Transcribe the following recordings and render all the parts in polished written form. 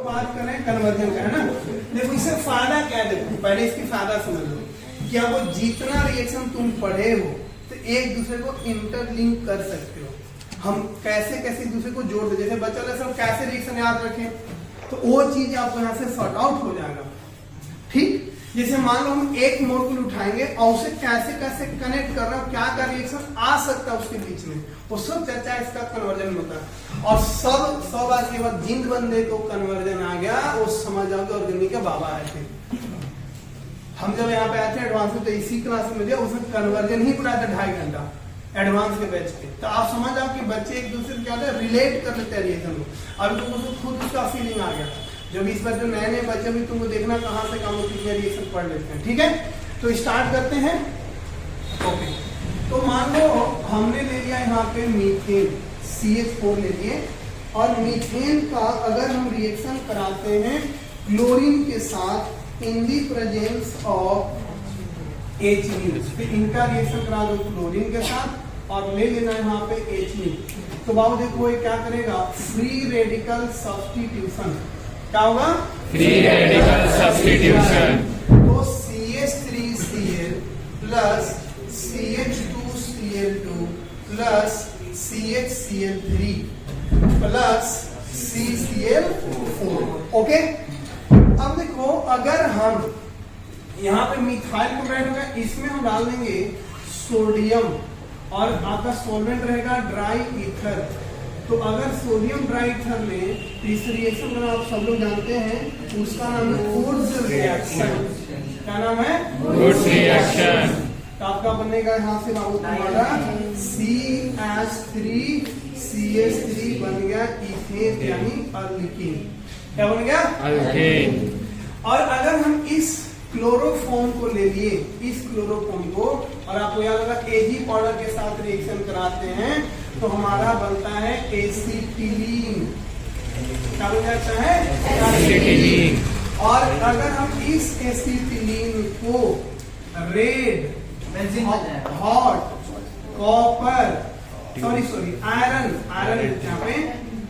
बात करें कन्वर्जन का, है ना। देखो इससे फायदा क्या है, देखो पहले इसकी फायदा समझ लो। क्या वो जितना रिएक्शन तुम पढ़े हो तो एक दूसरे को इंटरलिंक कर सकते हो। हम कैसे कैसे एक दूसरे को जोड़ दे, जैसे बच्चा लोग सब कैसे रिएक्शन याद रखें, तो वो चीज आपको यहाँ से सॉर्ट आउट हो जाएगा। ठीक, जैसे मान लो हम एक मॉलिक्यूल उठाएंगे और उसे कैसे कैसे कनेक्ट कर रहा है, क्या क्या रिएक्शन आ सकता है उसके बीच में, वो सब चर्चा इसका कन्वर्जन होता है। और सब आज के बाद जिन बंदे को कन्वर्जन आ गया वो समझ जाओ कि ऑर्गेनिक के बाबा आए थे। हम जब यहाँ पे आए थे एडवांस में, तो इसी क्लास में दिया उसने कन्वर्जन ही पढ़ाया था 2.5 घंटा एडवांस के बैच पे। तो आप समझ जाओ कि बच्चे एक दूसरे से क्या होता है, रिलेट कर लेते हैं रिएक्शन को। और तुमको खुद उसका फीलिंग आ गया। जब इस बार जो नए नए बच्चे भी तुमको देखना कहाँ से काम होती है, रिएक्शन पढ़ लेते हैं। ठीक है, तो स्टार्ट करते हैं। ओके, तो मान लो हमने ले लिया यहाँ पे मीथेन CH4 ले लिए, और मीथेन का अगर हम रिएक्शन कराते हैं क्लोरीन के साथ इन दी प्रेजेंस ऑफ HNO, तो इनका रिएक्शन करा दो क्लोरीन के साथ और ले लेना यहाँ पे HNO। तो बाबू देखो ये क्या करेगा, फ्री रेडिकल सब्स्टिट्यूशन। क्या होगा, फ्री रेडिकल सब्स्टिट्यूशन। तो CH3Cl plus CH2Cl2 plus CHCl3 plus CCl4। Okay, अब देखो अगर हम यहाँ पे मिथाइल क्लोराइड होगा, इसमें हम डाल देंगे सोडियम और आपका सॉल्वेंट रहेगा ड्राई ईथर। तो अगर सोडियम ड्राई ईथर लें तो इस रिएक्शन का आप सब लोग जानते हैं, उसका नाम है वुड्स रिएक्शन। क्या नाम है, वुड्स रिएक्शन। तो आपका बनेगा यहाँ से बाबू तुम्हारा CH3CH3 बन गया इथेन यानी अल्कीन। क्या बन गया, अल्कीन। और अगर हम इस क्लोरोफॉर्म को ले लिए, इस क्लोरोफॉर्म को, और आपको याद होगा Ag पाउडर के साथ रिएक्शन कराते हैं तो हमारा बनता है एसिटिलीन। क्या बन जाता है, एसिटिलीन। और अगर हम इस एसिटिलीन को रेड हॉट कॉपर आयरन यहाँ पे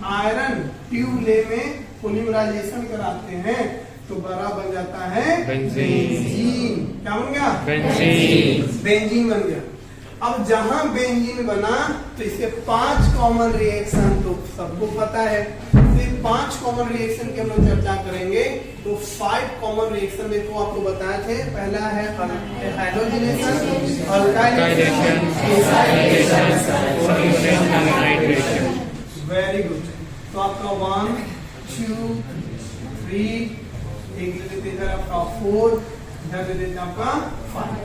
आयरन ट्यूबले में पोलीमराइजेशन कराते हैं तो बड़ा बन जाता है बेंजीन। क्या बन गया, बेंजीन बन गया। अब जहां बेंजीन बना तो इसके 5 कॉमन रिएक्शन तो सबको पता है। तो 5 कॉमन रिएक्शन की हम लोग चर्चा करेंगे। तो 5 कॉमन रिएक्शन देखो आपको बताए थे। पहला है हाइड्रोजनेशन, अल्काइलेशन, वेरी गुड। तो आपका 1 2 3 एक दे देते हैं आपका 4, इधर दे देते हैं आपका 5।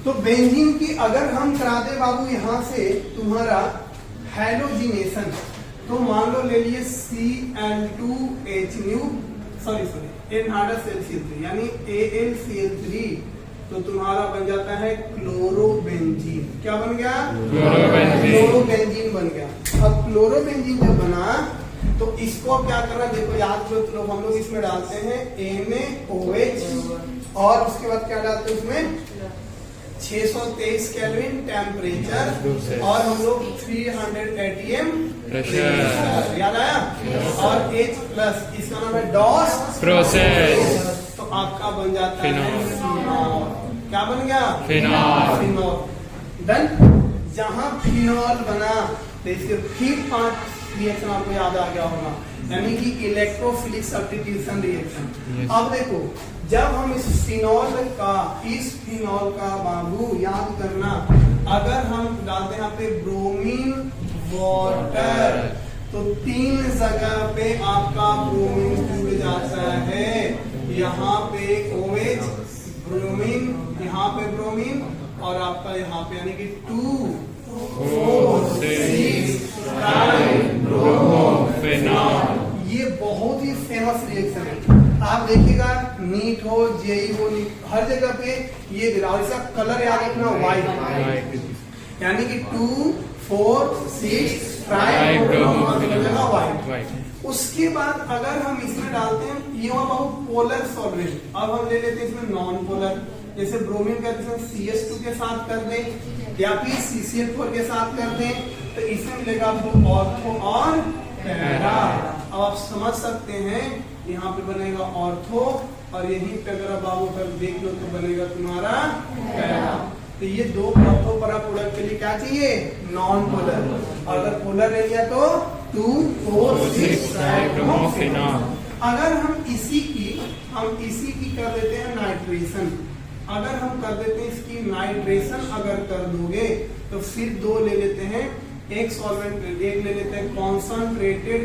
तो बेंजीन की अगर हम करा दे बाबू यहाँ से तुम्हारा हैलोजिनेशन, तो मान लो ले लिए Cl2HNO NH3 यानी AlCl3, तो तुम्हारा बन जाता है क्लोरोबेंजीन। क्या बन गया, क्लोरोबेंजीन बन गया। अब क्लोरोबेंजीन जब बना तो इसको अब क्या करना, देखो याद करो हम लोग इसमें डालते हैं NaOH और उसके बाद क्या डालते हैं उसमें 623 केल्विन टेम्परेचर और हम लोग 300 atm प्रेशर। याद आया, और H प्लस, इसका नाम है डॉस प्रोसेस। तो आपका बन जाता है फिनॉल। क्या बन गया, फिनॉल। देन जहां फिनॉल बना तो इसके फिर 5 रिएक्शन आपको याद आ गया होगा, यानी कि इलेक्ट्रोफिलिक सब्स्टिट्यूशन रिएक्शन। अब देखो जब हम इस फिनॉल का बाबू याद करना, अगर हम डालते हैं यहाँ पे ब्रोमीन वाटर तो 3 जगह पे आपका ब्रोमीन जुड़ जाता है। यहाँ पे OH ब्रोमीन, यहाँ पे ब्रोमीन और आपका यहाँ पे यानी कि 2 4 6 ब्रोमोफेनॉल। ये बहुत ही फेमस रिएक्शन है। आप देखिएगा नीट हो जेई हो, हर जगह पे ये दिलाओ। इसका कलर याद रखना व्हाइट, यानी कि 2 4 6 व्हाइट। उसके बाद अगर हम इसमें डालते हैं ये पोलर सॉल्वेंट, अब हम ले लेते हैं इसमें नॉन पोलर, जैसे ब्रोमीन का CH2 के साथ कर दें या फिर CCl4 के साथ कर दें, तो इसमें मिलेगा आपको ऑर्थो और पैरा। अब आप आप समझ सकते हैं यहाँ पे बनेगा ऑर्थो और यहीं पे अगर बाबू अगर देख लो तो बनेगा तुम्हारा पैरा। तो ये दो ऑर्थो पैरा प्रोडक्ट के लिए क्या चाहिए? Non polar. और अगर पोलर ले लिया तो 2 4 6 साइक्लोफिनॉल। अगर हम इसी की कर देते हैं नाइट्रेशन, अगर हम कर देते हैं इसकी नाइट्रेशन अगर कर दोगे तो फिर दो ले लेते हैं, एक सॉल्वेंट एक ले लेते हैं कॉन्सनट्रेटेड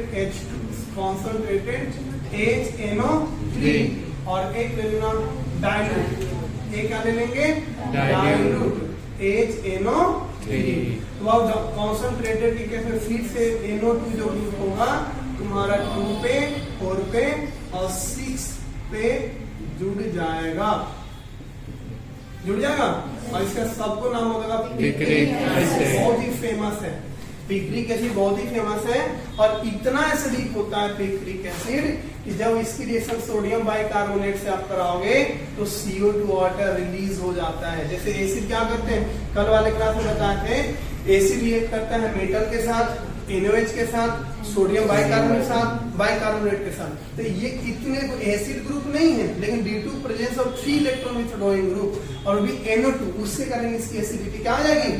HNO3 और एक ले लेना डाइल्यूट। एक क्या ले लेंगे? Dilute HNO3। तो अब कॉन्सनट्रेटेड के केस में फिर से NO2 जो ग्रुप होगा तुम्हारा 2 पे 4 पे और 6 पे जुड़ जाएगा और इसका सबको नाम होगा पिक्रिक एसिड। बहुत ही फेमस है पिक्रिक एसिड, बहुत ही फेमस है। और इतना एसिडिक होता है पिक्रिक एसिड कि जब इसकी रिएक्शन सोडियम बाइकार्बोनेट से आप कराओगे तो CO2 वाटर रिलीज हो जाता है। जैसे एसिड क्या करते हैं, कल वाले क्लास में बताए थे, एसिड रिएक्ट करता है मेटल के साथ, NaOH के साथ, सोडियम बाइकार्बोनेट के साथ। तो ये इतने एसिड ग्रुप नहीं है, लेकिन due to presence of 3 electron withdrawing group और भी NO2 उससे करेंगे इसकी एसिडिटी क्या आ जाएगी?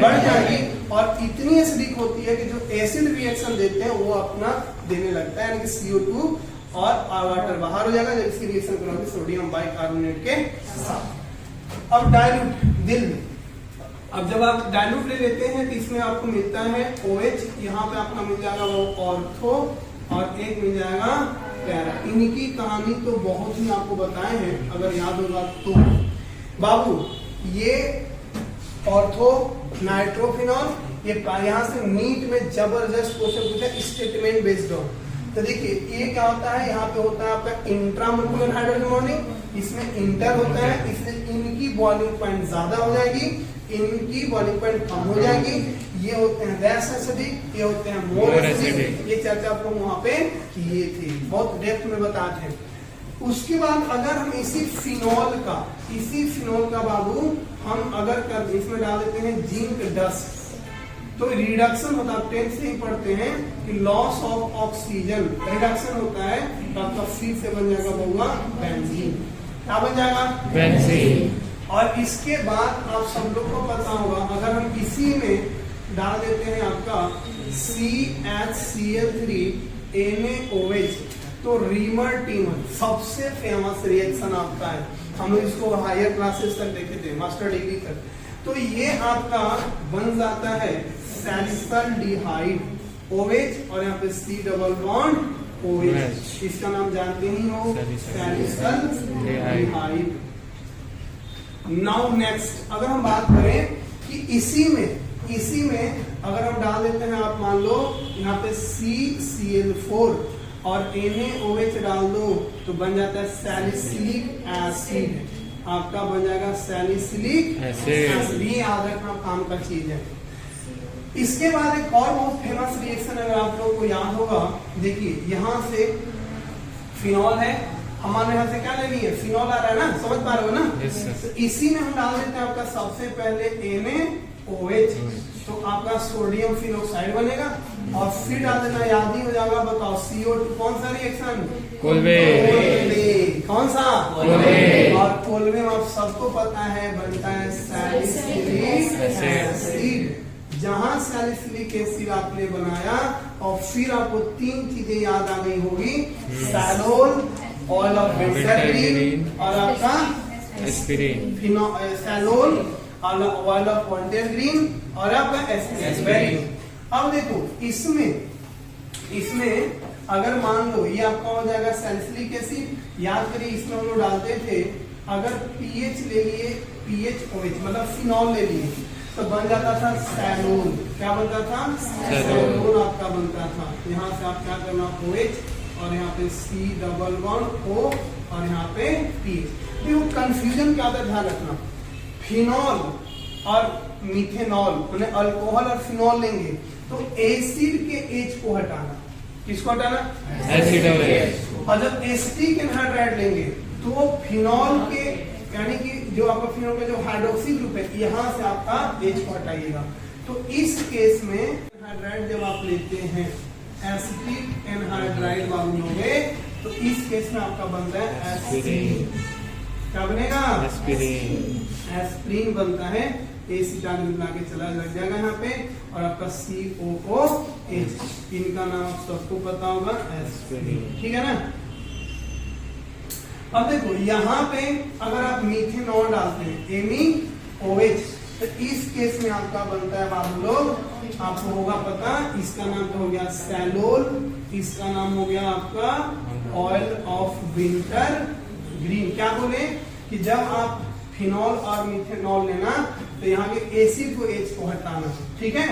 बढ़ जाएगी। और इतनी एसिडिक होती है कि जो एसिड रिएक्शन देते हैं वो अपना देने लगता है, यानी कि CO2 और वाटर बाहर हो जाएगा जब इसकी रिएक्शन करोगे सोडियम बाइकार्बोनेट के साथ। अब डाइल्यूट दिल, अब जब आप डाइल्यूट ले लेते हैं तो इसमें आपको मिलता है OH, यहाँ पे आपका मिल जाएगा वो ऑर्थो और एक मिल जाएगा पैरा। इनकी कहानी तो बहुत ही आपको बताए हैं, अगर याद होगा तो। बाबू ये ऑर्थो नाइट्रोफिनॉल, ये यहाँ से नीट में जबरदस्त क्वेश्चन पूछा स्टेटमेंट बेस्ड ऑन। तो देखिए ये क्या होता है, यहाँ पे होता है आपका इंट्रामोलिकुलर हाइड्रोजन बॉन्डिंग, इसमें इंटर होता है, इसलिए इनकी बॉइलिंग पॉइंट ज्यादा हो जाएगी, इनकी बॉइलिंग पॉइंट कम हो जाएगी। ये होते हैं लेस एसिडिक, ये होते हैं मोर एसिडिक। ये चर्चा आप लोग वहां पे किए थे, बहुत डेप्थ में बताते हैं। उसके बाद अगर हम इसी फिनोल का बाबू हम अगर कर इसमें डाल देते हैं जिंक डस्ट, तो रिडक्शन होता है, 10 से ही पढ़ते हैं कि लॉस ऑफ ऑक्सीजन रिडक्शन होता है, तो आपका फिर से बन जाएगा बउआ बेंजीन। क्या बन जाएगा? बेंजीन। और इसके बाद आप सब लोग को पता होगा, अगर हम इसी में डाल देते हैं आपका CHCl3 NaOH, तो रीमर टीमर सबसे फेमस रिएक्शन आपका है। हम इसको हायर क्लासेस तक देखे थे, मास्टर डिग्री तक। तो ये आपका बन जाता है सैलिसल्डिहाइड OH और यहाँ पे C डबल बॉन्ड OH, इसका नाम जानते ही हो सैलिसल्डिहाइड। नाउ नेक्स्ट अगर हम बात करें कि इसी में अगर हम डाल देते हैं, आप मान लो यहाँ पे CCl4 और NaOH डाल दो तो बन जाता है सैलिसिलिक एसिड, आपका बन जाएगा सैलिसिलिक एसिड। ये याद रखना काम का चीज है। इसके बाद एक और बहुत फेमस रिएक्शन अगर आप लोगों को याद होगा, देखिए यहाँ से फिनॉल है, हमारे यहाँ से क्या लेनी है? फिनॉल आ रहा है ना, समझ पा रहे हो ना? yes, तो इसी में हम डाल देते हैं आपका सबसे पहले NaOH, तो आपका सोडियम फिनोक्साइड बनेगा और फिर डाल देना, याद ही हो जाएगा, बताओ CO2 कौन सा रिएक्शन? कोल्वे। कौन सा? कोल्वे। और कोल्वे में आप सबको पता है बनता है सैलिसिलिक एसिड। जहां सैलिसिलिक एसिड आपने बनाया और फिर आपको 3 चीजें याद आ गई होगी, सैलोल, ऑयल ऑफ बेंजाग्रीन और आपका एस्पिरिन। सैलोल, ऑयल ऑफ बेंजाग्रीन और आपका एस्पिरिन। अब देखो इसमें अगर मान लो ये आपका हो जाएगा सैलिसिलिक एसिड, याद करिए इसमें हम लोग डालते थे, अगर पीएच ले लिए, PHOH मतलब फिनॉल ले लिए तो बन जाता था सैलोल। क्या बनता था? सैलोल आपका बनता था। यहाँ से आप क्या करना, OH और यहाँ पे C डबल बॉन्ड O और यहाँ पे PH। देखो कंफ्यूजन क्या था, ध्यान रखना, फिनॉल और मिथेनॉल उन्हें अल्कोहल और फिनॉल लेंगे तो एसिड के H को हटाना, किसको हटाना? एसिड और जब एसिटिक एनहाइड्राइड लेंगे तो फिनॉल के यानी कि जो आपका फिनॉल का जो हाइड्रोक्सी ग्रुप है यहाँ से आपका H को हटाइएगा। तो इस केस में हाइड्राइड जब आप लेते हैं एसिटिक एनहाइड्राइड बाबू लोगे तो इस केस में आपका बनता है एस्पिरिन। क्या बनेगा? एस्पिरिन। एस्पिरिन बनता है। एसिटाल मिला के चला लग जाएगा यहाँ पे और आपका COOH, इनका नाम आप सबको पता होगा एस्पिरिन। ठीक है ना? अब देखो यहाँ पे अगर आप मीथेनॉल डालते हैं MeOH तो इस केस में आपका बनता है बाबू लोग, आपको होगा पता, इसका नाम तो हो गया सैलोल, इसका नाम हो गया आपका ऑयल ऑफ विंटर ग्रीन। क्या बोले कि जब आप फिनॉल और मिथेनॉल लेना तो यहाँ के एसिड को H को हटाना, ठीक है,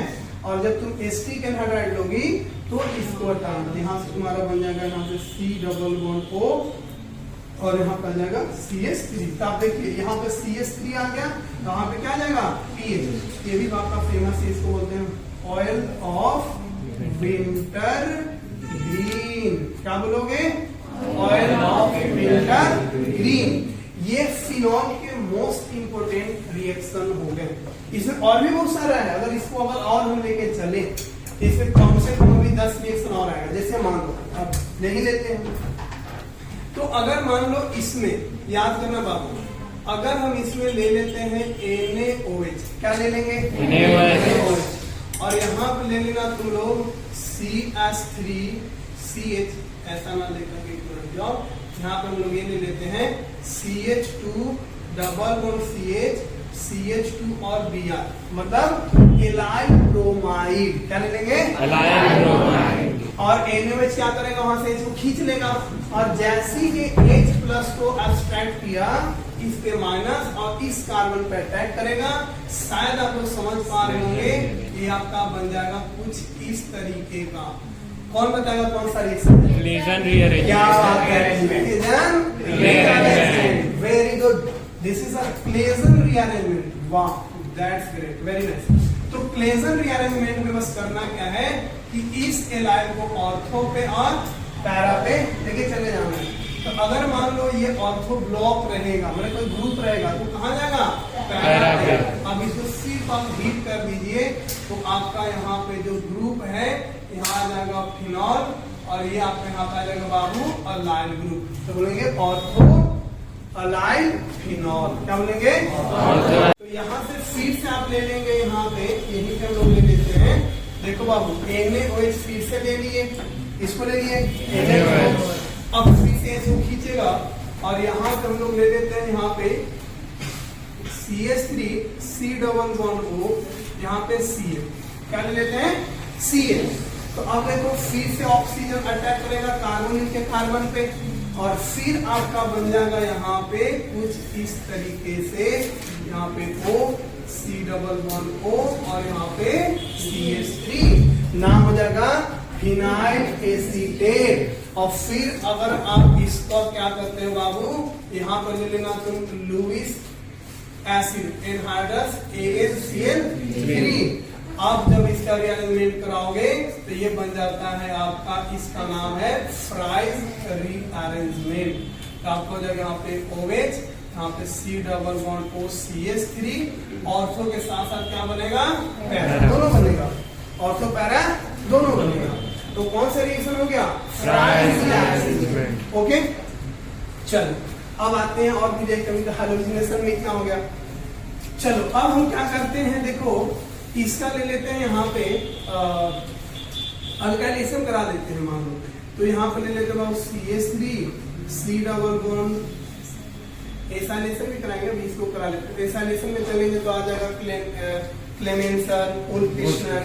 और जब तुम एस्टिक एनहाइड्राइड लोगी तो इसको हटाना। यहाँ से तुम्हारा बन जाएगा यहाँ से C+O और यहाँ पर जाएगा CH3। तो आप देखिए यहाँ पे CH3 आ गया, तो यहाँ पे क्या आ जाएगा PH। ये भी आपका फेमस है, इसको बोलते हैं ऑयल ऑफ विंटर ग्रीन। क्या बोलोगे? Oil of winter green. ये फिनॉल के मोस्ट इंपोर्टेंट रिएक्शन हो गए। इसमें और भी बहुत सारा है, अगर इसको अगर और हम लेके चले इसमें कम से कम भी 10 रिएक्शन और आएगा। जैसे मान लो अब ले ही लेते हैं, तो अगर मान लो इसमें याद करना बाबू, अगर हम इसमें ले लेते हैं NaOH, क्या ले लेंगे? NaOH। और यहाँ पे ले लेना तुम लोग CH3CH, ऐसा ना लेकर के जाओ, यहाँ पे हम लोग ये ले लेते हैं CH2 CH CH2 और Br, मतलब एलाइल ब्रोमाइड। क्या ले लेंगे? Allyl bromide. और NaOH क्या करेगा? वहां से इसको खींच लेगा और जैसे ही H+ को एब्स्ट्रैक्ट किया इस पे माइनस और इस कार्बन पे अटैक करेगा। शायद आप लोग समझ पा रहे होंगे, ये आपका बन जाएगा कुछ इस तरीके का। कौन बताएगा कौन सा रिएक्शन है? Claisen rearrangement. क्या बात है, very good, this is a Claisen rearrangement. वाह, दैट्स ग्रेट, वेरी नाइस। तो क्लेजन रीअरेंजमेंट में बस करना क्या है कि इस एलाइल को ऑर्थो पे और पैरा पे लेके चले जाना है। तो अगर मान लो ये ऑर्थो ब्लॉक रहेगा, मतलब कोई ग्रुप रहेगा, तो कहाँ जाएगा? पैरा पे। अब इसको सिर्फ आप हीट कर दीजिए तो आपका यहाँ पे जो ग्रुप है यहाँ आ जाएगा फिनॉल और ये आपका यहाँ पे आ जाएगा बाबू अलाइल ग्रुप। तो बोलेंगे ऑर्थो अलाइल फिनॉल। क्या बोलेंगे? तो यहाँ से फिर से आप ले लेंगे, यहाँ पे यही पे हम लोग ले लेते हैं। देखो बाबू NaOH फिर से ले लिए, इसको ले लिए NaOH, अब फिर से इसको खींचेगा और यहाँ से हम लोग ले लेते हैं यहाँ पे CH3 C+O, यहाँ पे Cl। क्या ले लेते हैं? Cl। तो अब देखो फिर से ऑक्सीजन अटैक करेगा कार्बन के कार्बन पे और फिर आपका बन जाएगा यहाँ पे कुछ इस तरीके से, यहाँ पे O C+O और यहाँ पे CH3, नाम हो जाएगा फिनाइल एसीटेट। और फिर अगर आप इसका क्या करते हो बाबू, यहाँ पर ले लेना तुम लुईस एसिड एनहाइड्रस AlCl3। आप जब इसका रीअरेंजमेंट कराओगे तो ये बन जाता है आपका, इसका नाम है फ्राइज रीअरेंजमेंट। तो आपको हो जाएगा यहाँ पे OH, यहाँ पे C+O CH3, ऑर्थो के साथ साथ क्या बनेगा? पैरा, दोनों बनेगा, ऑर्थो पैरा दोनों बनेगा। तो कौन सा रिएक्शन हो गया? Fries rearrangement. ओके, चलो अब आते हैं और भी देखते हैं हाइड्रोजनेशन में क्या हो गया। चलो अब हम क्या करते हैं, देखो इसका ले लेते हैं यहाँ पे अल्काइलेशन करा देते हैं मान लो, तो यहाँ पे ले लेते हैं CH3 C+O, एसाइलेशन भी कराएंगे, अभी इसको करा लेते हैं। एसाइलेशन में चलेंगे तो आ जाएगा क्लेमेंसर, उल्पिशनर।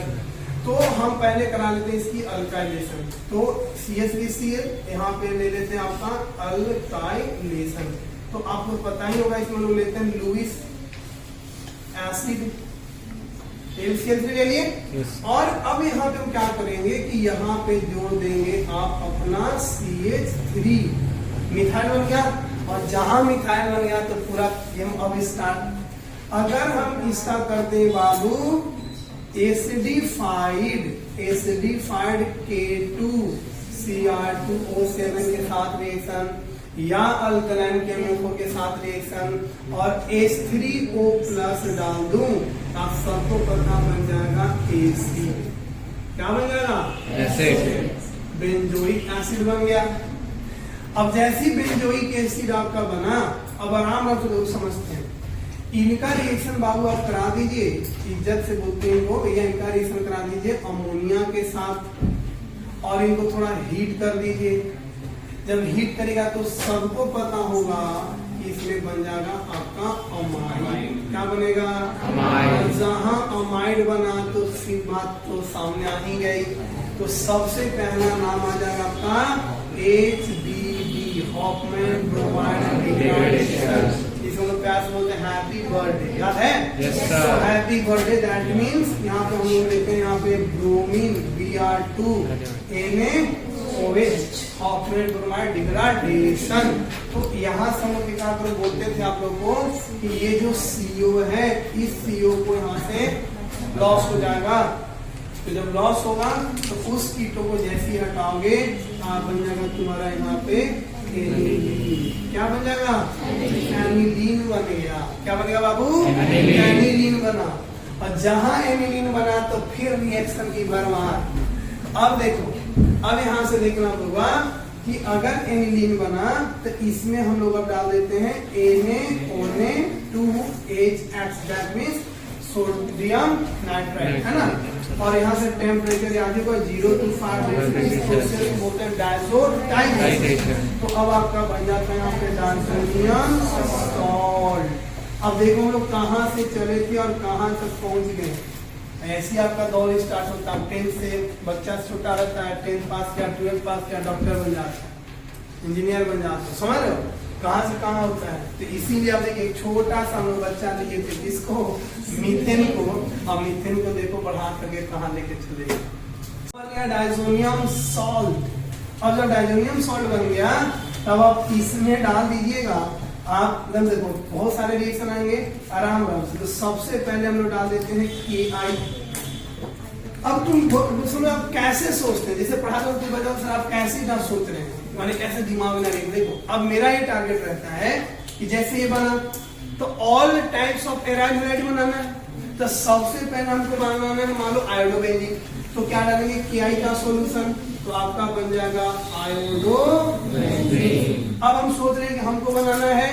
तो हम पहले करा लेते हैं इसकी अल्काइलेशन। तो CH3Cl यहाँ पे ले लेते हैं आपका अल्काइलेशन। तो आपको पता ही होगा इसमें लोग लेते हैं लुईस एसिड LCl3 ले लिए। और अब यहाँ पे हम क्या करेंगे कि यहाँ पे जोड़ देंगे आप अपना CH3, मिथाइल बन गया। और जहां मिथाइल बन गया तो पूरा गेम अब स्टार्ट। अगर हम इसका करते हैं बाबू एसिडिफाइड K2Cr2O7 के साथ रिएक्शन या अल्कलाइन केमिकल के साथ रिएक्शन और H3O+ डाल दूं, आप सबको पता बन जाएगा AC। क्या बन जाएगा? एसिड। बेंजोइक एसिड बन गया। अब जैसी बेंजोइक एसिड आपका बना, अब आराम से लोग समझते हैं। इनका रिएक्शन बाबू आप करा दीजिए, इज्जत से बोलते हैं इनको, भैया इनका रिएक्शन करा दीजिए अमोनिया के साथ और इनको थोड़ा हीट कर दीजिए। जब हीट करेगा तो सबको पता होगा कि इसमें बन जाएगा आपका अमाइड। क्या बनेगा? अमाइड। जहां अमाइड बना तो फिर बात तो सामने आ ही गई। तो सबसे पहला नाम आ जाएगा आपका HBD, हॉफमैन ब्रोमाइड डिग्रेडेशन। इसको लोग प्यार से बोलते हैं हैप्पी बर्थडे, याद है? Yes, sir. Happy birthday that means यहाँ पे हम लोग लेते हैं यहाँ पे bromine Br2 NaOH, Hoffmann bromide degradation. तो यहाँ से हम लोग क्या करो बोलते थे आप लोगों को कि ये जो CO है, इस CO को यहाँ से लॉस हो जाएगा। तो जब लॉस होगा तो उस कीटो को जैसे ही हटाओगे बन जाएगा तुम्हारा यहाँ पे एनिलीन। क्या बन जाएगा? एनिलीन बनेगा। क्या बनेगा बाबू? एनिलीन बना। और जहां एनिलीन बना तो फिर रिएक्शन की भरमार। अब देखो, अब यहाँ से देखना होगा कि अगर एनिलीन बना तो इसमें हम लोग अब डाल देते हैं Na2H that means sodium nitride, है ना? और यहाँ से टेम्परेचर याद होगा 0 to 5 डिग्री सेल्सियस बोलते हैं डायज़ोटाइजेशन। तो अब आपका बन जाता है यहाँ पे डायज़ोनियम सॉल्ट। अब देखो हम लोग कहाँ से चले थे और कहाँ तक पहुँच गए। ऐसे आपका दौर स्टार्ट होता है। 10 से बच्चा छोटा रहता है, 10 पास किया, 12 पास किया, डॉक्टर बन जाता है, इंजीनियर बन जाता है। समझ रहे हो कहाँ से कहाँ होता है? तो इसीलिए आप देखिए एक छोटा सा हम लोग बच्चा लिए थे जिसको मीथेन को, अब मीथेन को देखो बढ़ा करके कहाँ लेके चले गए। Diazonium salt. और जब डायज़ोनियम सॉल्ट बन गया तब आप इसमें डाल दीजिएगा। आप एकदम देखो बहुत सारे रिएक्शन आएंगे आराम से। तो सबसे पहले हम लोग डाल देते हैं KI। अब तुम सुनो, आप कैसे सोचते हैं? जैसे पढ़ा दो तुम बताओ सर आप कैसे ना सोच रहे हैं, मैंने कैसे दिमाग में नहीं। देखो अब मेरा ये टारगेट रहता है कि जैसे ये बना तो all types of aryl variety बनाना है। तो सबसे पहले हमको बनाना है मान लो आयोडोबेंजीन। तो क्या डालेंगे? KI का सॉल्यूशन, तो आपका बन जाएगा आयोडोबेंजीन। अब हम सोच रहे हैं कि हमको बनाना है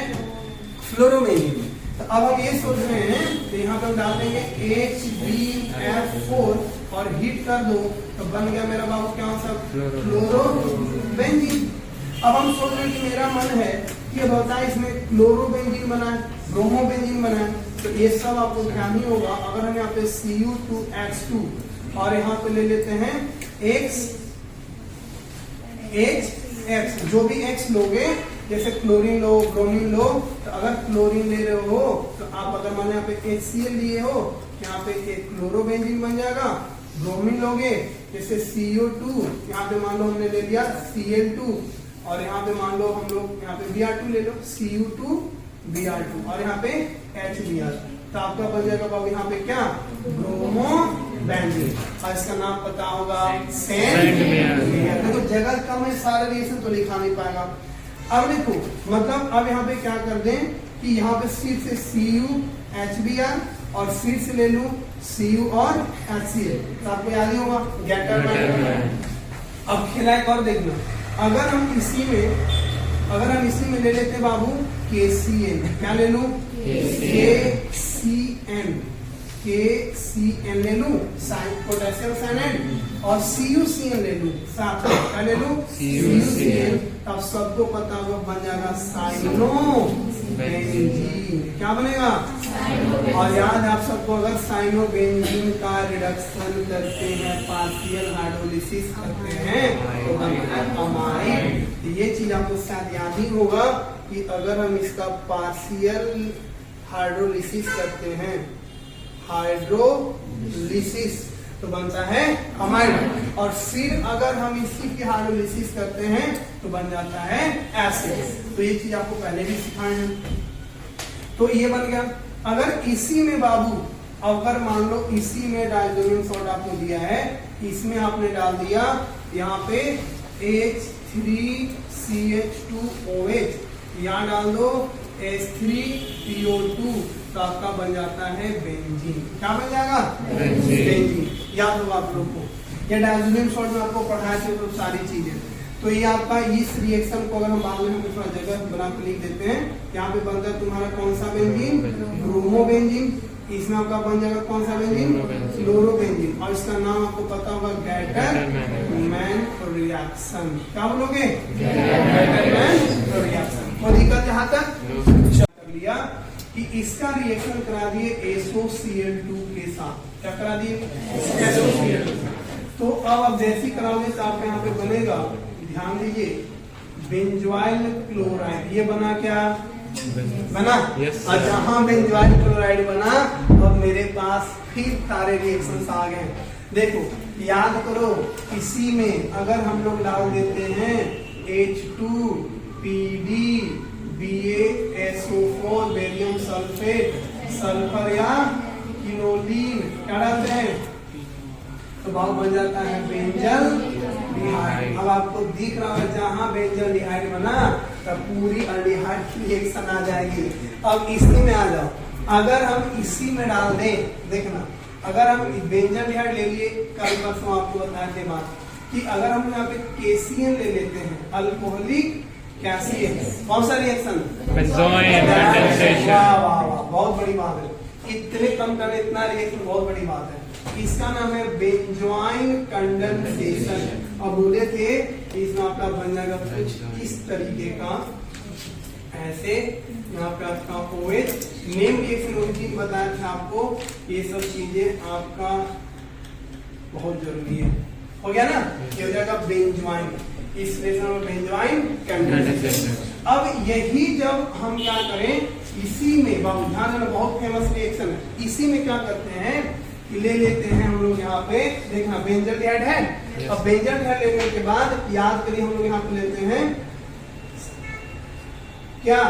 फ्लोरोबेंजीन। तो अब हम ये सोच रहे हैं तो यहाँ पर हम डाल देंगे HbF4 और हीट कर दो तो बन गया मेरा बाबू क्या सा फ्लोरोबेंजीन। अब हम सोच रहे हैं कि मेरा मन है कि अब होता है इसमें क्लोरोबेंजीन बनाए, ब्रोमोबेंजीन बनाए। तो ये सब आपको ध्यान ही होगा। अगर हम यहाँ पे Cu2H2 और यहाँ पे ले लेते हैं HX, जो भी X लोगे, जैसे क्लोरीन लो, ब्रोमीन लो, तो अगर क्लोरीन ले रहे हो तो आप अगर मान यहाँ पे HCl लिए हो, यहाँ पे एक क्लोरोबेंजीन बन जाएगा। ब्रोमीन लोगे जैसे CO2, यहाँ पे मान लो हमने ले लिया Cl2 और यहाँ पे मान लो हम लोग यहाँ पे Br2 ले लो, Cu2 Br2 और यहाँ पे HBr। तो आपका बन जाएगा बाबू यहाँ पे क्या? ब्रोमोबेंजीन। और इसका नाम पता होगा सेंट। देखो जगह कम है, सारे रिएक्शन तो लिखा नहीं पाएगा। अब देखो मतलब अब यहाँ पे क्या कर दें कि यहाँ पे फिर से Cu HBr और फिर से ले लूं Cu और HCl। तो आपको याद ही होगा गैटर। अब खेला एक और देखना, अगर हम इसी में ले लेते बाबू KCN, क्या ले लूं? KCN ले लूं, पोटेशियम साइनाइड, और CuCN ले लूं साथ में, क्या ले लूं? CuCN। तब सबको पता होगा बन जाएगा साइनोबेंजीन। क्या बनेगा? और याद आप सबको अगर साइनोबेंजीन का रिडक्शन करते हैं, पार्शियल हाइड्रोलिसिस करते हैं तो बनता है अमाइड। ये चीज आपको शायद याद ही होगा कि अगर हम इसका पार्शियल हाइड्रोलिसिस करते हैं, हाइड्रोलिसिस, तो बनता है अमाइड। और फिर अगर हम इसी की हाइड्रोलिसिस करते हैं तो बन जाता है एसिड। तो ये चीज आपको पहले भी सिखाए हैं। तो ये बन गया। अगर इसी में बाबू, अगर मान लो इसी में डायज़ोनियम सॉल्ट आपको दिया है, इसमें आपने डाल दिया यहाँ पे H3CH2OH, यहाँ डाल दो H3PO2, तो आपका बन जाता है बेंजीन। क्या बन जाएगा? बेंजीन। याद होगा आप लोग को। या डायजोनियम सॉल्ट में आपको पढ़ाया थे तो सारी चीजें। तो ये आपका इस रिएक्शन को अगर हम बाद में हम थोड़ा जगह बना के लिख देते हैं, यहाँ पे बनता है तुम्हारा कौन सा बेंजीन, ब्रोमोबेंजीन। इसमें आपका बन जाएगा कौन सा बेंजीन, फ्लोरोबेंजीन। और इसका नाम आपको पता होगा गैटरमैन रिएक्शन। क्या बोलोगे, गैटरमैन रिएक्शन। और दिक्कत यहाँ तक कर लिया कि इसका रिएक्शन करा दिए SOCl2 के साथ। क्या करा दिए, SOCl2। तो अब आप जैसी कराओगे तो आपके यहाँ पे बनेगा, ध्यान दीजिए, बेंजोइल क्लोराइड। ये बना क्या, बना और जहां बेंजोइल क्लोराइड बना, अब मेरे पास फिर सारे रिएक्शंस आ गए। देखो याद करो, इसी में अगर हम लोग डाल देते हैं H2PD BaSO4 barium sulphate, sulphur या किनोलीन, क्या डालते हैं, तो भाव बन जाता है बेंजल डिहाइड। अब आपको दिख रहा है जहां बेंजल डिहाइड बना तब पूरी अल्डिहाइड की रिएक्शन आ जाएगी। अब इसी में आ जाओ, अगर हम इसी में डाल दें, देखना, अगर हम बेंजल डिहाइड ले लिए, कल परसों आपको बताया थे बात कि अगर हम यहाँ पे केसीएन ले लेते हैं, अल्कोहलिक कैसियन, कौन सा रिएक्शन, बेंजोइन कंडेंसेशन। वाह वाह वाह, बहुत बड़ी बात है। इतने कम करने इतना रिएक्शन बहुत बड़ी बात है। इसका नाम है बेंजोइन कंडेंसेशन। और बोले थे इसमें आपका बन जाएगा कुछ इस तरीके का, ऐसे यहाँ पे आपका OH नेम रिएक्शन ओरिजिन बताया था आपको। ये सब चीजें आपका बहुत जरूरी है। हो गया ना, ये हो जाएगा बेंजोइन, इस रिएक्शन में बेंजोइन कंडेंसेशन। अब यही जब हम क्या करें, इसी में बाबू ध्यान देना, बहुत फेमस रिएक्शन है। इसी में क्या करते हैं कि ले लेते हैं हम लोग यहाँ पे, देखना बेंजल डिहाइड है। अब बेंजल डिहाइड लेने के बाद याद करिए हम लोग यहाँ पे लेते हैं क्या,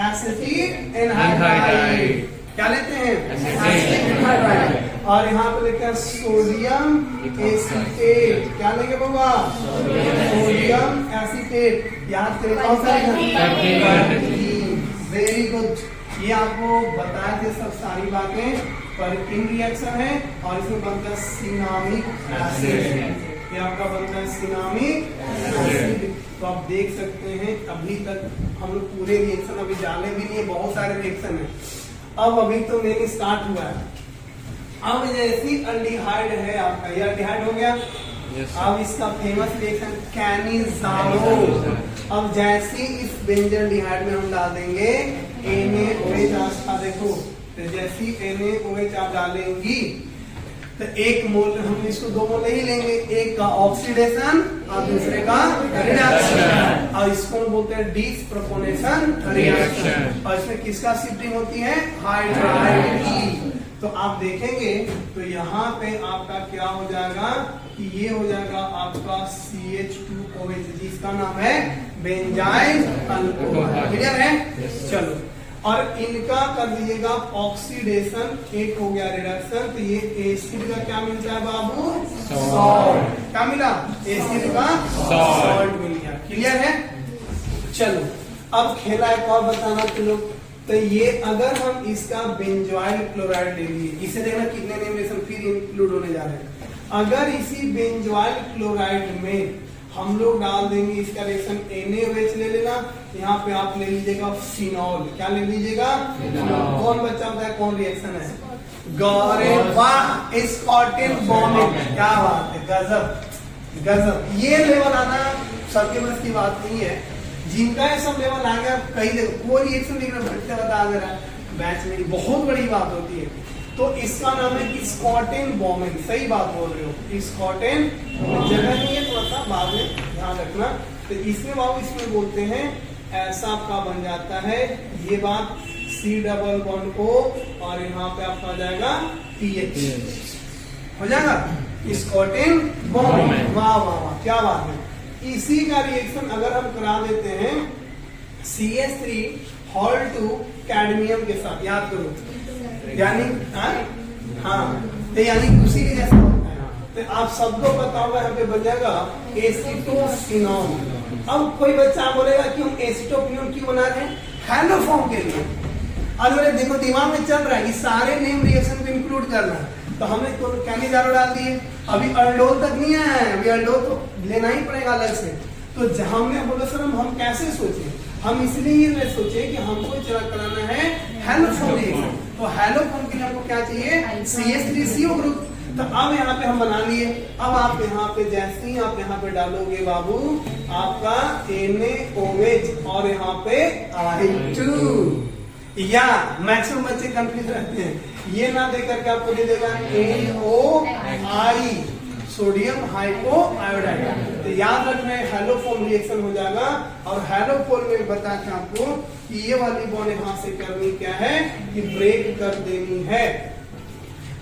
एसिटिक एनहाइड्राइड। क्या लेते हैं, एसिटिक एनहाइड्राइड। और यहाँ पे लेते हैं सोडियम एसीटेट। क्या लेंगे बाबा, सोडियम एसीटेट। याद करिए कौन सा, वेरी गुड। ये आपको बताया थे सब सारी बातें, पर इन रिएक्शन है और इसमें बनता है सिनामिक एसिड। ये आपका बनता है सिनामिक एसिड। तो आप देख सकते हैं अभी तक हम लोग पूरे रिएक्शन अभी जाने भी नहीं है, बहुत सारे रिएक्शन है। अब अभी तो मेन स्टार्ट हुआ है। अब जैसी अल्डिहाइड है आपका, ये अल्डिहाइड हो गया। अब इसका फेमस रिएक्शन कैनिज़ारो। अब जैसे इस बेंजल डिहाइड में हम डाल देंगे NaOH, देखो तो जैसी NaOH आप डालेंगी तो एक मोल, हम इसको दो मोल ही लेंगे, एक का ऑक्सीडेशन और दूसरे का रिडक्शन। और इसको बोलते हैं डिसप्रोपोनेशन रिएक्शन। और इसमें किसका शिफ्टिंग होती है, हाइड्राइड की। तो आप देखेंगे तो यहाँ पे आपका क्या हो जाएगा कि ये हो जाएगा आपका CH2OH, जिसका नाम है बेंजाइल अल्कोहल। क्लियर है, चलो। और इनका कर दीजिएगा ऑक्सीडेशन, एक हो गया रिडक्शन। तो ये एसिड का क्या मिलता है बाबू, सॉल्ट। क्या मिला, एसिड का सॉल्ट मिल गया। क्लियर है, चलो। अब खेला एक और बताना तुम लोग, तो ये अगर हम इसका बेंजोइल क्लोराइड ले लिए, इसे देखना कितने नेम रिएक्शन फिर इंक्लूड होने जा रहे हैं। अगर इसी बेंजोइल क्लोराइड में हम लोग डाल देंगे इसका रिएक्शन NaOH ले लेना, यहाँ पे आप ले लीजिएगा फिनॉल। क्या ले लीजिएगा, कौन बच्चा होता है, कौन रिएक्शन है, गौरे वाह, स्कॉटिन बॉन्डिंग। क्या बात है, गजब गजब। ये लेवल आना सबके बस की बात नहीं है। जिनका ये सब लेवल आ गया, कहीं देखो कोई रिएक्शन देखना भटके बता दे रहा है बैच में, बहुत बड़ी बात होती है। तो इसका नाम है स्कॉटिन बॉम्बिंग। सही बात बोल रहे हो, स्कॉटिन जगह नहीं है, थोड़ा सा बाद में ध्यान रखना। तो इसमें बाबू इसमें बोलते हैं ऐसा आपका बन जाता है, ये बात C डबल बॉन्ड को, और यहाँ पे आपका आ जाएगा TH, हो जाएगा स्कॉटिन बॉम्बिंग। वाह वाह वाह, क्या बात है। इसी का रिएक्शन अगर हम करा देते हैं CH3 कैडमियम के साथ, याद करो, यानी हाँ, तो यानी उसी के जैसा होता है। तो आप सबको पता होगा यहाँ पे बन जाएगा एसीटोफिनॉल। अब कोई बच्चा बोलेगा कि हम एसीटोफिनॉल क्यों बना रहे हैं, हैलोफॉर्म के लिए। और देखो दिमाग में चल रहा है, ये सारे नेम रिएक्शन को इंक्लूड करना है। तो हमने तो कैनिजारो डाल दिए, अभी अल्डोल तक नहीं आया है, अभी अल्डोल तो लेना ही पड़ेगा अलग से। तो जहां हमने बोला सर हम कैसे सोचे, हम इसलिए ये सोचे कि हमको चला कराना है हैलोफॉर्म रिएक्शन। तो हैलोफॉर्म के लिए हमको क्या चाहिए, CH3CO ग्रुप। तो अब यहाँ पे हम बना लिए। अब आप यहाँ पे जैसे ही आप यहाँ पे डालोगे बाबू आपका NaOH और यहाँ पे I2, या मैक्सिमम बच्चे कंफ्यूज रहते हैं, ये ना देकर के आपको दे देगा NOI, सोडियम हाइपोआयोडाइड। तो याद रखना है हैलोफॉर्म रिएक्शन हो जाएगा। और हैलोफॉर्म में बताते हैं आपको कि ये वाली बॉन्ड यहाँ से करनी क्या है कि ब्रेक कर देनी है,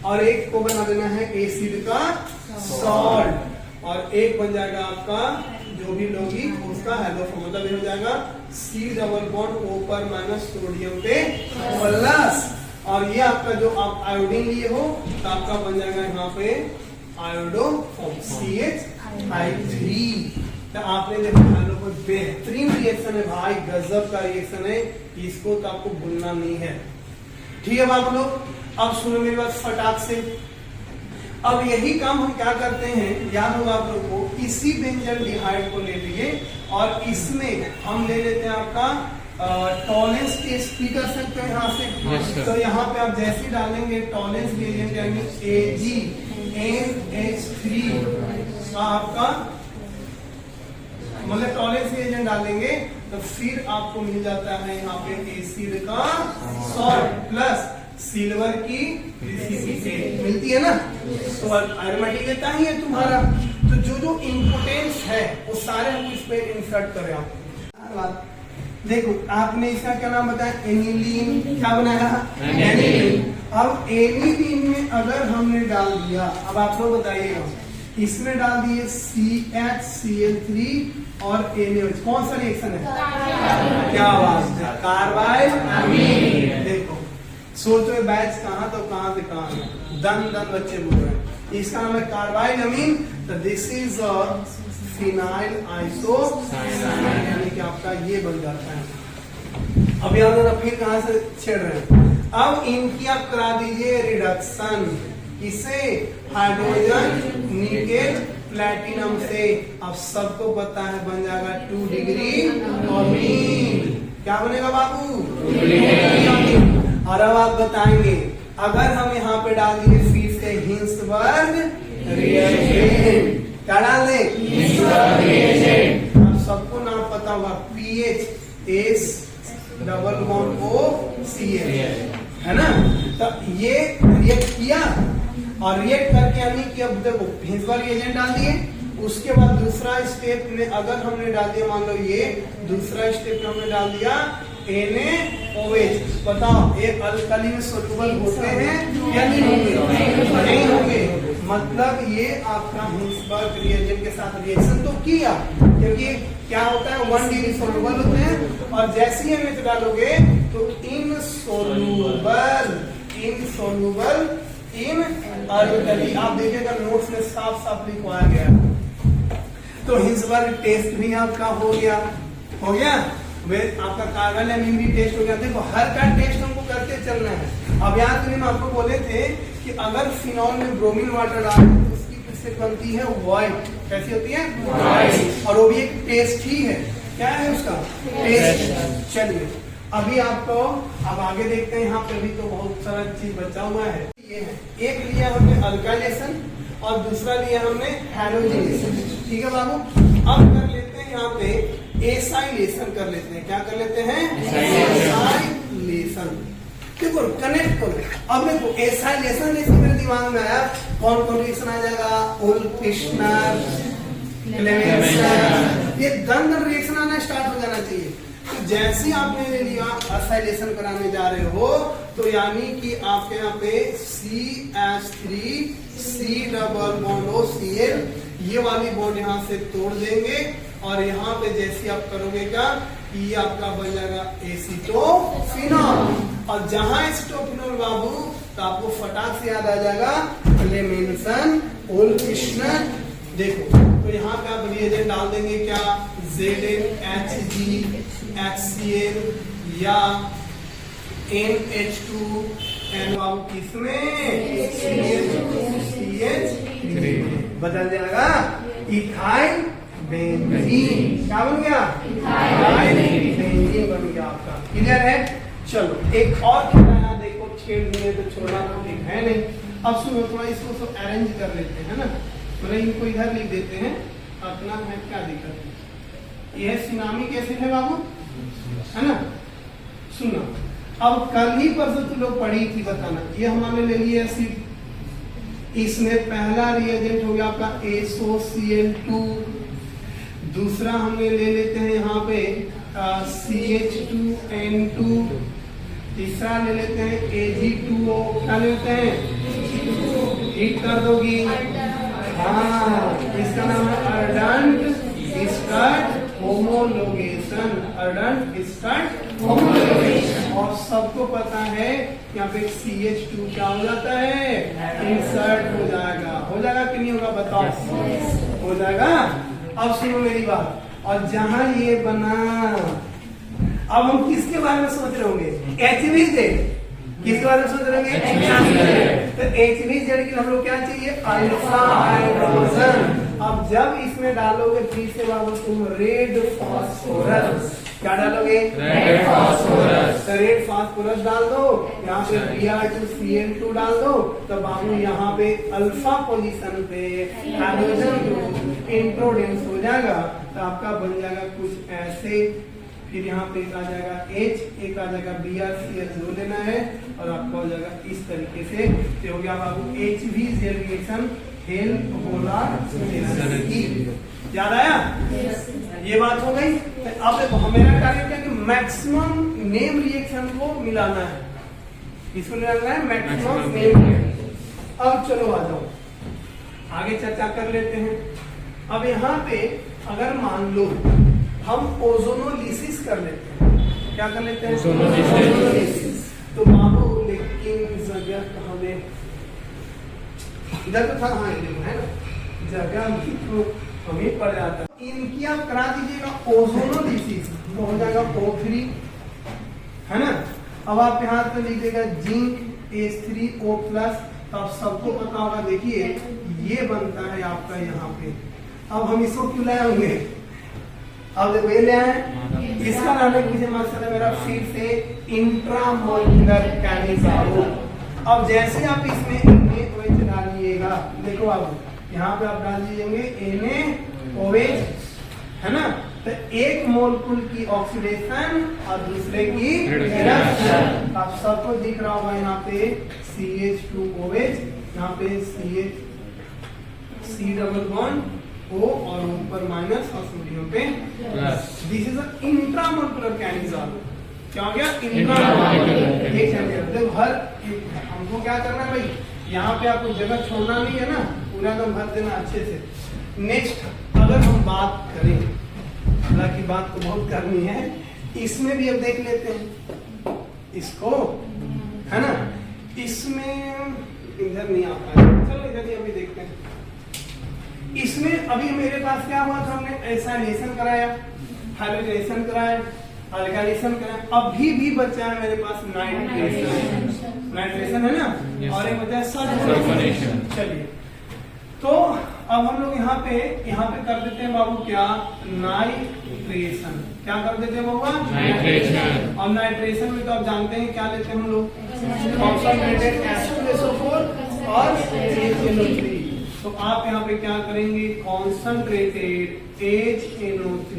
और एक को बना देना है एसिड का सॉल्ट, और एक बन जाएगा आपका जो भी लोगी उसका हैलोफॉर्म, मतलब ये हो जाएगा C डबल बॉन्ड O पर माइनस सोडियम पे प्लस, और ये आपका जो आप आयोडीन लिए हो तो आपका बन जाएगा यहाँ पे आयोडोफॉर्म CH3। तो आपने देखो हैलोफॉर्म बेहतरीन रिएक्शन है भाई, गजब का रिएक्शन है, इसको तो आपको भूलना नहीं है। ठीक है बाबू लोग, अब सुनो मेरी बात फटाक से। अब यही काम हम क्या करते हैं, याद होगा आप लोग को, इसी बेंजन डिहाइड को ले लिए और इसमें हम ले लेते हैं आपका टॉलेंस टेस्ट भी कर सकते हो यहाँ से। yes, तो यहाँ पे आप जैसे डालेंगे टॉलेंस रिएजेंट यानी AgNH3 का आपका मतलब टॉलेंस रिएजेंट डालेंगे तो फिर आपको मिल जाता है यहाँ पे एसिड का सॉल्ट प्लस सिल्वर की प्रिसिपिटेट मिलती है ना। तो एरोमेटिक लेता ही है तुम्हारा। तो जो जो इम्पोर्टेंस है वो सारे हम इस पे इंसर्ट कर रहे हैं। देखो आपने इसका क्या नाम बताया, एनिलीन, क्या बनाया एनिलीन। अब एनिलीन में अगर हमने डाल दिया, अब आप लोग बताइएगा, इसमें डाल दिए CHCl3 और NaOH, कौन सा रिएक्शन है, क्या आवाज है, कार्बाइड। देखो सोचो बैच कहाँ तो कहाँ से कहाँ है, दन दन बच्चे बोल रहे हैं, इसका नाम है कार्बाइड अमीन। तो दिस इज फिनाइल आइसोसाइनाइड, यानी कि आपका ये बन जाता है। अब याद फिर कहाँ से छेड़ रहे हैं, अब इनकी आप करा दीजिए रिडक्शन, इसे हाइड्रोजन निकेल प्लेटिनम से। अब सबको पता है बन जाएगा 2 डिग्री अमीन। क्या बनेगा बाबू, 2 डिग्री। और अब आप बताएंगे अगर हम यहाँ पे डाल दिए फिर से हिंसबर्ग रिएजेंट, क्या डाल दे, हिंसबर्ग रिएजेंट। अब सबको नाम पता होगा PH S double bond OCl है ना। तो ये रिएक्ट किया और रिएक्ट करके यानी कि अब देखो हिंसबर्ग रिएजेंट डाल दिए, उसके बाद दूसरा स्टेप में अगर हमने डाल दिया, मान लो ये दूसरा स्टेप में हमने डाल दिया NaOH। बताओ ये अल्कली में सोल्यूबल होते हैं या नहीं होंगे, नहीं होंगे। मतलब ये आपका हिंसबर्ग रिएजेंट के साथ रिएक्शन तो किया, क्योंकि क्या होता है 1 डिग्री सोल्यूबल होते हैं, और जैसे ही हम डालोगे तो इनसोल्यूबल इन अल्कली। आप देखिएगा नोट्स में साफ साफ लिखवाया गया। तो हिंसबर्ग टेस्ट भी आपका हो गया, हो गया वे आपका कार्बन अमीन भी टेस्ट हो गया। देखो हर का टेस्ट हमको करते चलना है। अब याद करिए, मैं आपको बोले थे कि अगर फिनॉल में ब्रोमीन वाटर डालें तो उसकी किससे बनती है, व्हाइट। कैसी होती है, व्हाइट। और वो भी एक टेस्ट ही है, क्या है उसका टेस्ट। चलिए अभी आपको अब आगे देखते हैं, यहाँ पे भी तो बहुत सारा चीज बचा हुआ है। ये है, एक लिया हमने अल्काइलेशन और दूसरा लिया हमने हैलोजिनेशन। ठीक है बाबू, अब कर लेते हैं यहाँ पे एसाइलेशन कर लेते हैं। क्या कर लेते हैं, एसाइलेशन। देखो कनेक्ट करो। अब देखो एसाइलेशन जैसे मेरे दिमाग में आया, कौन कौन रिएक्शन आ जाएगा, उल्फिश्नर, क्लेमेंसर, ये दंड रिएक्शन आना स्टार्ट हो जाना चाहिए। तो जैसे ही आपने ले लिया एसाइलेशन कराने जा रहे हो, तो यानी कि आपके यहाँ पे CH3 C double bond OCl, ये वाली बॉन्ड यहाँ से तोड़ देंगे, और यहाँ पे जैसे आप करोगे क्या, ये आपका बन जाएगा एसीटोफिनॉल। और जहां एसीटोफिनॉल बाबू, तो आपको फटाक से याद आ जाएगा क्लेमेंसन, उल्फिश्नर। देखो तो यहाँ पे आप रिएजेंट डाल देंगे क्या, ZnHg HCl या NH2 एन बाबू किसमें CH2CH3 बदल जाएगा इथाइल बेंजीन। क्या बन गया? इथाइल बेंजीन बन गया आपका। क्लियर है? चलो एक और खिलाना देखो, छेड़ दिए तो छोड़ना तो ठीक है नहीं। अब सुनो थोड़ा इसको सब अरेंज कर लेते हैं ना, मतलब इनको इधर लिख देते हैं अपना है, क्या दिक्कत है? यह सिनामिक एसिड है बाबू, है ना? सुनो अब कल ही परसों तुम लोग पढ़ी थी, बताना ये हमने ले लिया एसिड, इसमें पहला रिएजेंट हो गया आपका SOCl2, दूसरा हमने ले लेते हैं यहाँ पे CH2N2, तीसरा ले लेते हैं Ag2O, क्या लेते हैं? हीट कर दोगी, हाँ इसका नाम है ardent start homologation, ardent start homologation. और सबको पता है यहाँ पे CH2 क्या हो जाता है? इंसर्ट हो जाएगा कि नहीं होगा? बताओ, हो जाएगा। अब सुनो मेरी बात, और जहां ये बना, अब हम किसके बारे में सोच रहे होंगे? HVZ, किसके बारे में सोच रहे होंगे? तो HVZ के हम लोग क्या चाहिए? Alpha hydrogen. अब जब इसमें डालोगे फिर से बाबू तुम रेड फास्फोरस, क्या डालोगे? Red phosphorus. तो रेड फास्फोरस डाल दो, यहाँ पे Br2Cl2 डाल दो, तो बाबू यहाँ पे अल्फा पोजीशन पे हाइड्रोजन ग्रुप इंट्रोडेंस हो जाएगा। तो आपका बन जाएगा कुछ ऐसे, फिर यहाँ पे एक आ जाएगा H, एक आ जाएगा Br2Cl2 लेना है, और आपका हो जाएगा इस तरीके से। तो हो गया बाबू HVZ रिएक्शन हेल्प होला। याद आया? ये बात हो गई। अब देखो मेरा टारगेट है कि मैक्सिमम नेम रिएक्शन को मिलाना है, इसको मिलाना है मैक्सिमम नेम। अब चलो आ जाओ आगे चर्चा कर लेते हैं। अब यहाँ पे अगर मान लो हम ओजोनोलिसिस कर लेते हैं, क्या कर लेते हैं? ओजोनोलिसिस। तो बाबू लेकिन जगह कहाँ में? इधर तो था, हाँ है ना, जगह भी तो हमें पड़ जाता है। इनकी आप करा दीजिएगा ओजोनोलिसिस, तो हो जाएगा O3, है ना? अब आप यहाँ पे लिखिएगा जिंक H3O+। तो आप सबको पता होगा, देखिए ये बनता है आपका यहाँ पे। अब हम इसको क्यों लाए होंगे? अब देखो ये ले आए, इसका लाने के पीछे मकसद है मेरा फिर से इंट्रामोल्कुलर कैनिजारो। अब जैसे आप इसमें NaOH डालिएगा, देखो आप यहाँ पे आप डाल दीजिएंगे NaOH, है ना? तो एक मोलकुल की ऑक्सीडेशन और दूसरे की रिडक्शन। आप सबको दिख रहा होगा यहाँ पे CH2OH, यहाँ पे C डबल बॉन्ड O और ऊपर माइनस और सोडियम पे plus. This is intramolecular Cannizzaro. क्या हो गया? इंट्रामोलकुलर। हर हमको क्या करना है भाई, यहाँ पे आपको जगह छोड़ना नहीं है ना, पूरा एकदम भर देना अच्छे से। नेक्स्ट अगर हम बात करें, हालांकि बात तो बहुत करनी है, इसमें भी अब देख लेते हैं इसको, है ना? इसमें इधर नहीं आता है, चलो इधर ही अभी देखते हैं। इसमें अभी मेरे पास क्या हुआ था, हमने एसाइलेशन कराया, हाइड्रोजनेशन कराया, अल्काइलेशन कराया, अभी भी बचा है मेरे पास नाइट्रेशन है ना, और एक बचा है सल्फोनेशन। चलिए तो अब हम लोग यहाँ पे कर देते हैं बाबू क्या? नाइट्रेशन। क्या कर देते हैं बाबू? नाइट्रेशन। और नाइट्रेशन में तो आप जानते हैं क्या लेते हैं हम लोग? कॉन्संट्रेटेड H2SO4 और HNO3। तो आप यहाँ पे क्या करेंगे? कॉन्संट्रेटेड HNO3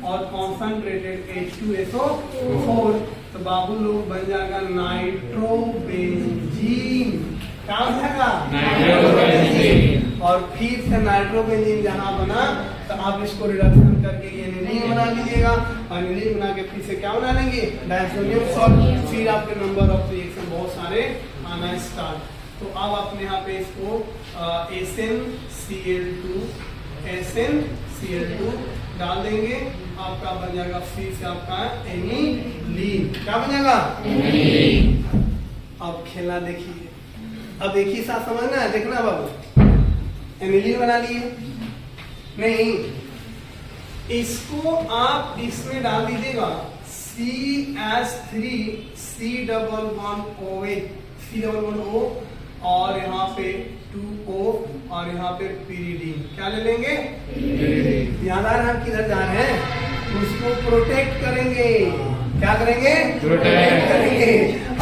और कॉन्संट्रेटेड H2SO4। तो बाबू लोग बन जाएगा नाइट्रोबेंजीन। क्या हो जाएगा? नाइट्रोबेंजीन। और फिर से नाइट्रोबेंजीन जहाँ बना तो आप इसको रिडक्शन करके एनिलीन बना लीजिएगा, और एनिलीन बना के फिर से क्या बना लेंगे? डायसोनियम सॉल्ट। फिर आपके नंबर ऑफ रिएक्शन बहुत सारे आना स्टार्ट। तो अब आपने यहाँ पे इसको SnCl2 डाल देंगे, आपका बन जाएगा फिर से आपका एनिलीन। क्या बन जाएगा? एनिलीन। अब खेला देखिए, अब एक ही साथ समझना है, देखना बाबू। एनिलीन बना लिए नहीं, इसको आप इसमें डाल दीजिएगा CH3 C double bond OH, C O और यहाँ पे 2O और यहाँ पे pyridine। क्या ले लेंगे? याद आ रहा है किधर जा रहे हैं? उसको प्रोटेक्ट करेंगे। क्या करेंगे? प्रोटेक्ट करेंगे।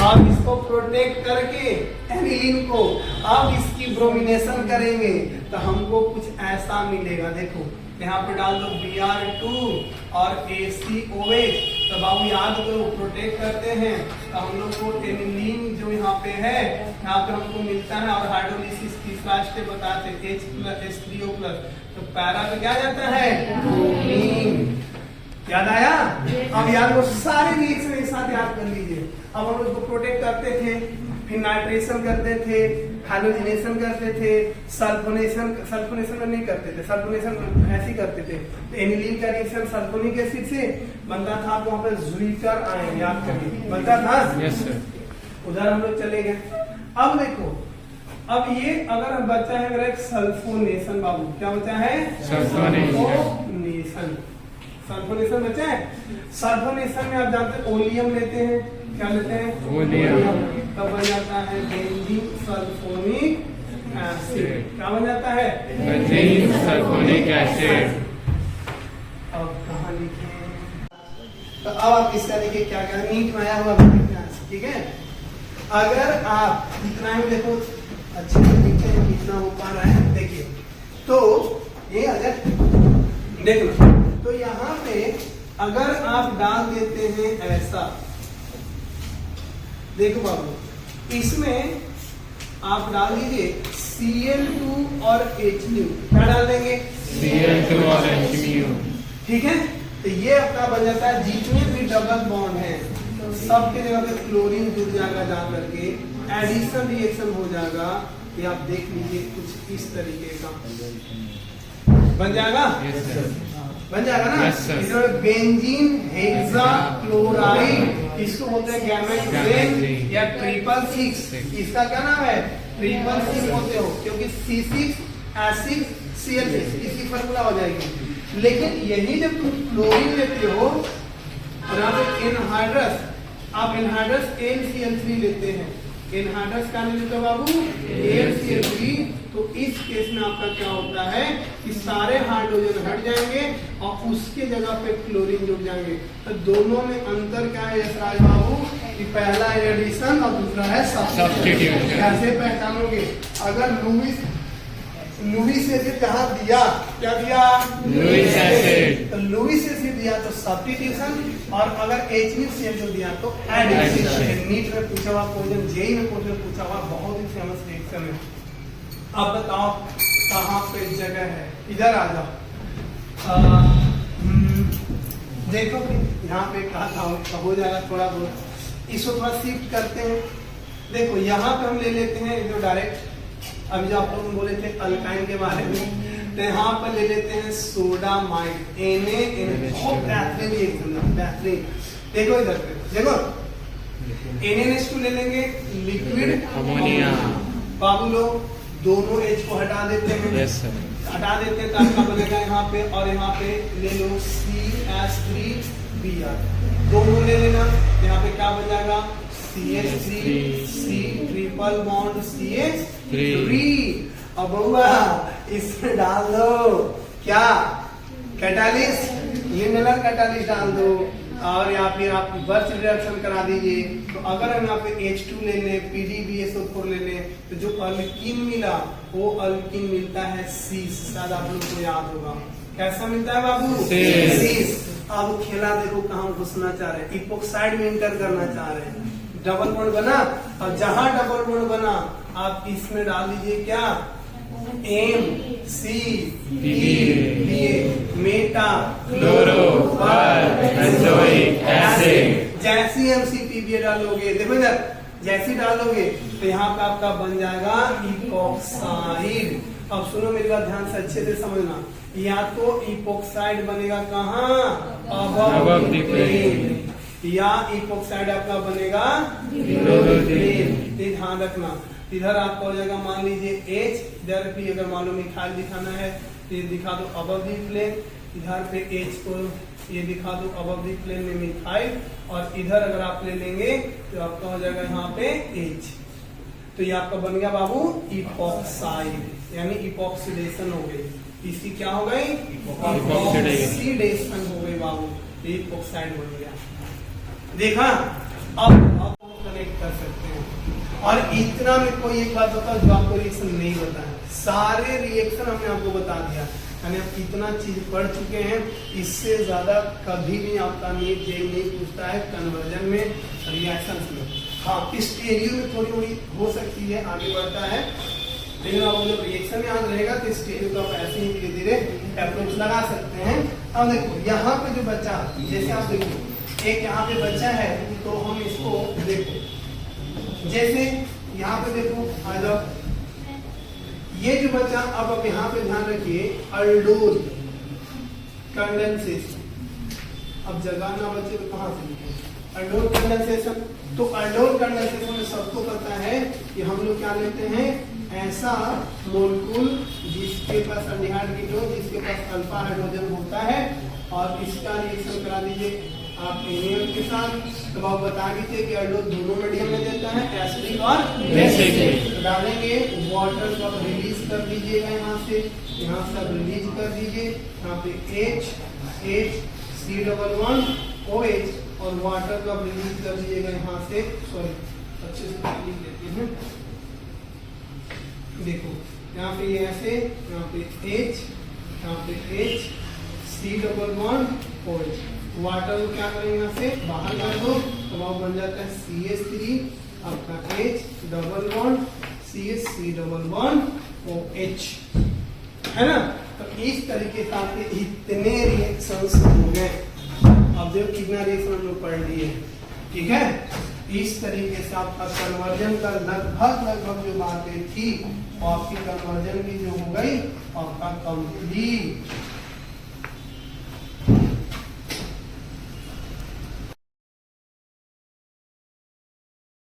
अब इसको प्रोटेक्ट करके एनिलीन को अब इसकी ब्रोमिनेशन करेंगे तो हमको कुछ ऐसा मिलेगा। देखो यहाँ पे डाल दो Br2 और ACOH। तो बाबू याद करो प्रोटेक्ट करते हैं तो हम लोग को एनिलीन जो यहाँ पे है यहाँ पे हमको मिलता है और हाइड्रोलिसिस तीसरा स्टेप बताते हैं H+H3O+। तो पैरा पे क्या जाता है? ब्रोमीन। याद आया? अब याद वो सारे रिएक्शन एक साथ याद कर लीजिए। अब हम उसको प्रोटेक्ट करते थे, फिर नाइट्रेशन करते थे, हाइड्रोजनेशन करते थे, सल्फोनेशन में नहीं करते थे, सल्फोनेशन ऐसे ही करते थे। तो एनिलीन का रिएक्शन सल्फोनिक एसिड से बनता था। वहां पर ज़ुइटर आयन याद करिए बनता था। Yes sir. उधर हम लोग चले गए। अब देखो अब ये अगर बचा है मेरा एक सल्फोनेशन। बाबू क्या बचा है? सल्फोनेशन। सल्फोनेशन बचा है। सल्फोनेशन में आप जानते हैं ओलियम लेते हैं। क्या लेते हैं? ओलियम। तब बन जाता है बेंजीन सल्फोनिक एसिड। क्या बन जाता है? Benzene sulphonic acid. अब कहाँ लिखे? तो अब आप इसका देखिए क्या क्या नीट में आया हुआ ठीक है। अगर आप इतना ही देखो अच्छे से लिखते हैं कितना हो पा रहा है। देखिए तो ये अगर देख लो तो यहाँ पे अगर आप डाल देते हैं ऐसा, देखो बाबू इसमें आप डाल दीजिए Cl2 और HU। क्या डाल देंगे? Cl2 और HU। ठीक है। तो ये आपका बन जाता है जितने भी डबल बॉन्ड हैं सबके जगह पे क्लोरीन जुड़ जाएगा, जा करके एडिशन रिएक्शन हो जाएगा। ये आप देख लीजिए कुछ इस तरीके का बन जाएगा। बन जाएगा ना। इसमें बेंजीन हेक्साक्लोराइड इसको बोलते हैं गैमेट या 666। इसका क्या नाम है? 666 बोलते हो क्योंकि C6 एसिड Cl6 इसकी फार्मूला हो जाएगी। लेकिन यही जब तुम क्लोरीन लेते हो और यहाँ पे एनहाइड्रस, आप एनहाइड्रस AlCl3 लेते हैं। एनहाइड्रस का नहीं लेते बाबू AlCl3। तो इस केस में आपका क्या होता है कि सारे हाइड्रोजन हट जाएंगे और उसके जगह पे क्लोरीन जुड़ जाएंगे। तो दोनों में अंतर क्या है यशराज बाबू? कि पहला है एडिशन और दूसरा है सब्स्टिट्यूशन। कैसे पहचानोगे? अगर लुईस एसिड कहाँ दिया? क्या दिया? Lewis acid. तो लुईस एसिड दिया तो सब्स्टिट्यूशन और अगर HCl दिया तो एडिशन। नीट में पूछा हुआ क्वेश्चन, जेई में क्वेश्चन पूछा हुआ, बहुत ही फेमस रिएक्शन है। अब बताओ कहाँ पे जगह है? इधर आ जाओ। देखो कि यहाँ पे कहा था हो जाएगा थोड़ा बहुत। इसको थोड़ा शिफ्ट करते हैं। देखो यहाँ पे हम ले लेते हैं जो डायरेक्ट अभी जो आप लोग बोले थे अल्काइन के बारे में, तो यहाँ पर ले लेते हैं सोडामाइड Na। बहुत बेहतरीन रिएक्शन, बेहतरीन। देखो इधर पे देखो NaNH2 ले लेंगे लिक्विड अमोनिया। बाबू लोग दोनों H को हटा देते हैं। Yes sir. हटा देते हैं तो आपका बनेगा यहाँ पे और यहाँ पे ले लो CH3Br। दोनों ले लेना। यहाँ पे क्या बन जाएगा? CH3C triple bond CH3। अब बउआ इसमें डाल दो क्या? कैटालिस्ट, ये मिलर कैटालिस्ट डाल दो और या फिर आप बर्च रिएक्शन करा दीजिए। तो अगर हम यहाँ पे H2 ले लें, PDBSO4 ले लें, तो जो अल्कीन मिला वो अल्कीन मिलता है सीस। शायद आप लोग को याद होगा कैसा मिलता है बाबू? सीस। अब खेला देखो कहाँ घुसना चाह रहे हैं, इपोक्साइड में इंटर करना चाह रहे हैं। डबल बॉन्ड बना और जहां डबल बॉन्ड बना आप इसमें डाल दीजिए क्या? MCPA Meta chloro benzoic acid. जैसी MCPA डालोगे, देखो इधर जैसी डालोगे तो यहाँ पे आपका बन जाएगा इपोक्साइड। अब सुनो मेरी बात ध्यान से अच्छे से समझना, या तो इपोक्साइड बनेगा कहाँ? अबव द प्लेन, या इपोक्साइड आपका बनेगा बिलो द प्लेन। ध्यान रखना। इधर आपका हो जाएगा मान लीजिए H, इधर भी अगर मान लो मिथाइल दिखाना है तो ये दिखा दो अबव द प्लेन। इधर पे H को ये दिखा दो अबव द प्लेन में मिथाइल, और इधर अगर आप ले लेंगे तो आपका हो जाएगा यहाँ पे H। तो ये आपका बन गया बाबू इपॉक्साइड, यानी इपॉक्सीडेशन हो गई। इसकी क्या हो गई? इपॉक्सीडेशन हो गई बाबू, इपॉक्साइड बन गया। देखा, अब कनेक्ट कर सकते हैं। और इतना में कोई एक बात बताओ जो आपको रिएक्शन नहीं बताया, सारे रिएक्शन हमने आपको बता दिया, यानी आप इतना चीज पढ़ चुके हैं। इससे ज्यादा कभी भी आपका नीट जेई नहीं पूछता है कन्वर्जन में, रिएक्शन में। हाँ, स्टेरियो में थोड़ी थोड़ी हो सकती है, आगे बढ़ता है, लेकिन आपको जब रिएक्शन याद रहेगा तो स्टेरियो को आप ऐसे ही धीरे धीरे अप्रोच लगा सकते हैं। अब देखो यहाँ पे जो बच्चा, जैसे आप देखो एक यहाँ पे बच्चा है, तो हम इसको देखो, जैसे यहाँ पे देखो आ जाओ, ये जो बच्चा, अब आप यहाँ पे ध्यान रखिए, अल्डोल कंडेंसेशन। अब जगह ना बच्चे तो कहाँ से लिखे अल्डोल कंडेंसेशन? तो अल्डोल कंडेंसेशन में सबको पता है कि हम लोग क्या लेते हैं, ऐसा मोलेक्यूल जिसके पास एल्डिहाइड कीटोन, जिसके पास अल्फा हाइड्रोजन होता है, और इसका रिएक्शन करा दीजिए आप NaOH के साथ। तो आप बता दीजिए कि अल्डोल दोनों मीडियम में देता है, एसिडिक और बेसिक। डालेंगे, वाटर को रिलीज कर दीजिएगा, यहाँ से रिलीज कर दीजिए, यहाँ पे H और वाटर को रिलीज कर दीजिएगा यहाँ से, सॉरी अच्छे से लिख देते हैं। देखो यहाँ पे ऐसे, यहाँ पे H, यहाँ पे COOH, वाटर को क्या करेंगे यहाँ से बाहर कर दो, तो वो बन जाता है CH3, आपका H डबल बॉन्ड CH3 है ना। तो इस तरीके से आपके इतने रिएक्शंस हो गए। अब देखो कितना रिएक्शन हम लोग पढ़ लिए, ठीक है। इस तरीके से आपका कन्वर्जन का लगभग जो बातें थी, आपकी कन्वर्जन की जो हो गई आपका कंप्लीट।